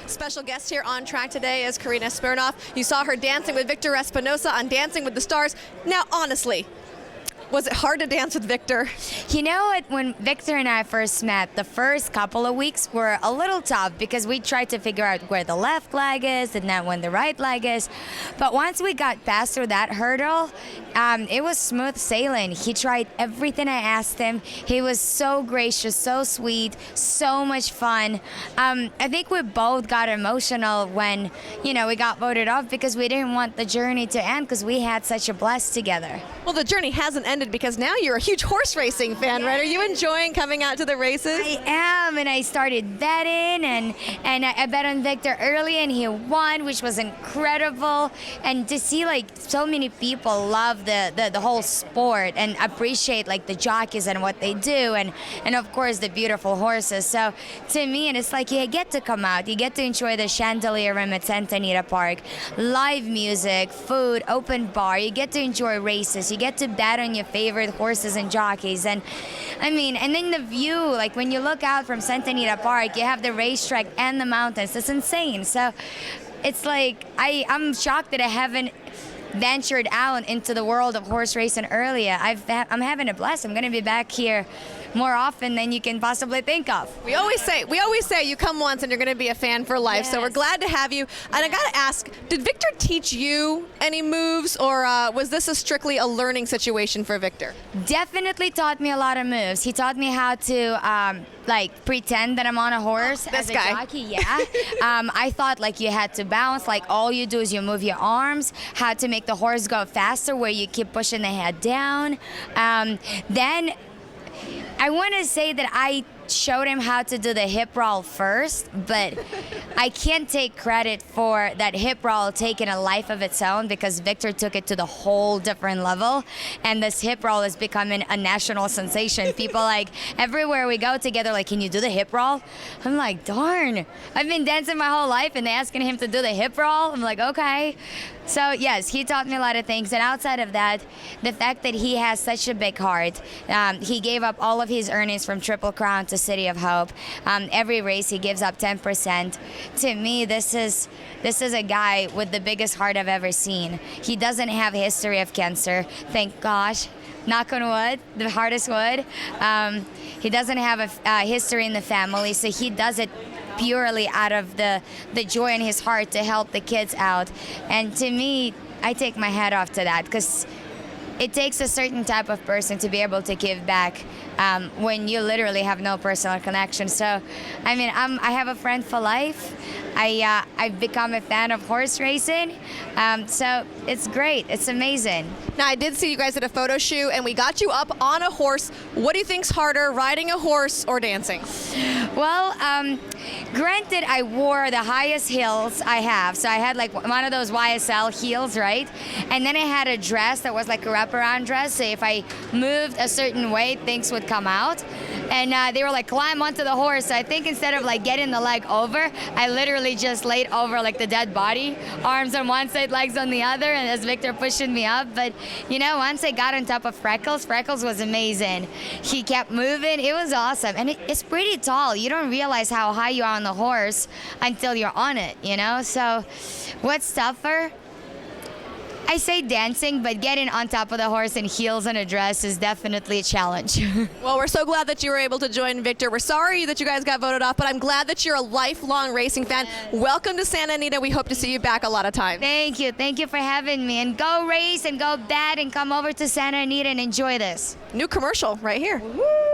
Special guest here on track today is Karina Smirnoff. You saw her dancing with Victor Espinosa on Dancing with the Stars. Now, honestly, was it hard to dance with Victor? You know what, when Victor and I first met, the first couple of weeks were a little tough because we tried to figure out where the left leg is and then when the right leg is. But once we got past through that hurdle, it was smooth sailing. He tried everything I asked him. He was so gracious, so sweet, so much fun. I think we both got emotional when, we got voted off because we didn't want the journey to end because we had such a blast together. Well, the journey hasn't ended because now you're a huge horse racing fan, right? Are you enjoying coming out to the races? I am, and I started betting, and I bet on Victor early, and he won, which was incredible. And to see so many people love the whole sport and appreciate the jockeys and what they do, and of course the beautiful horses. So to me, and it's you get to come out, you get to enjoy the chandelier room at Santa Anita Park, live music, food, open bar. You get to enjoy races. You get to bet on your favorite horses and jockeys, and then the view, when you look out from Santa Anita Park, you have the racetrack and the mountains. It's insane. So it's I'm shocked that I haven't ventured out into the world of horse racing earlier. I'm having a blast. I'm going to be back here more often than you can possibly think of. We always say you come once and you're going to be a fan for life. Yes. So we're glad to have you. And I got to ask, did Victor teach you any moves, or was this strictly a learning situation for Victor? Definitely taught me a lot of moves. He taught me how to pretend that I'm on a horse as a jockey. Yeah. I thought you had to bounce. All you do is you move your arms. How to make the horse go faster, where you keep pushing the head down. Then I want to say that I showed him how to do the hip roll first, but I can't take credit for that hip roll taking a life of its own, because Victor took it to the whole different level, and this hip roll is becoming a national sensation. People everywhere we go together, can you do the hip roll? I'm like, darn, I've been dancing my whole life and they're asking him to do the hip roll. I'm like, okay. So yes, he taught me a lot of things, and outside of that, the fact that he has such a big heart. He gave up all of his earnings from Triple Crown to City of Hope. Every race he gives up 10%. To me, this is a guy with the biggest heart I've ever seen. He doesn't have a history of cancer, thank gosh. Knock on wood, the hardest wood. He doesn't have a history in the family, so he does it purely out of the joy in his heart to help the kids out. And to me, I take my hat off to that, because it takes a certain type of person to be able to give back when you literally have no personal connection. So, I have a friend for life. I've become a fan of horse racing. So it's great. It's amazing. Now, I did see you guys at a photo shoot, and we got you up on a horse. What do you think's harder, riding a horse or dancing? Well, granted, I wore the highest heels I have. So I had one of those YSL heels, right? And then I had a dress that was a wraparound dress. So if I moved a certain way, things would come out. And they were climb onto the horse. So I think instead of getting the leg over, I literally just laid over the dead body, arms on one side, legs on the other, and as Victor pushing me up. But once I got on top of Freckles was amazing. He kept moving. It was awesome. And it's pretty tall. You don't realize how high you are on the horse until you're on it, So what's tougher? I say dancing, but getting on top of the horse in heels and a dress is definitely a challenge. Well, we're so glad that you were able to join Victor. We're sorry that you guys got voted off, but I'm glad that you're a lifelong racing fan. Yes. Welcome to Santa Anita. We hope to see you back a lot of times. Thank you. Thank you for having me. And go race and go bet and come over to Santa Anita and enjoy this. New commercial right here. Woo-hoo.